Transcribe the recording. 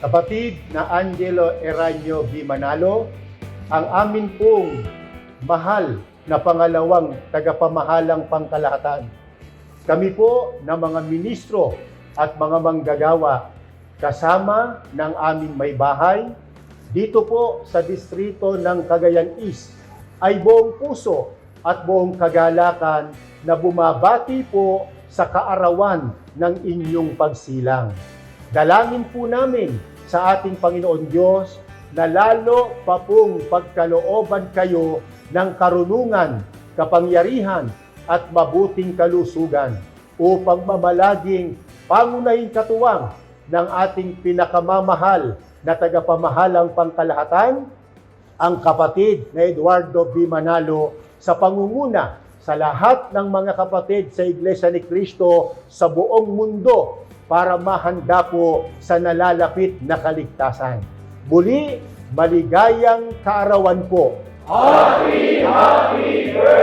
Kapatid na Angelo Eranio B. Manalo, ang amin pong mahal na pangalawang tagapamahalang pangkalahatan. Kami po na mga ministro at mga manggagawa kasama ng aming may bahay dito po sa distrito ng Cagayan East ay buong puso at buong kagalakan na bumabati po sa kaarawan ng inyong pagsilang. Dalangin po namin sa ating Panginoon Diyos na lalo pa pong pagkalooban kayo ng karunungan, kapangyarihan at mabuting kalusugan upang mamalaging pangunahing katuwang ng ating pinakamamahal na tagapamahalang pangkalahatan, ang kapatid na Eduardo B. Manalo sa pangunguna sa lahat ng mga kapatid sa Iglesia ni Cristo sa buong mundo para mahanda po sa nalalapit na kaligtasan. Muli, maligayang kaarawan po. Happy birthday!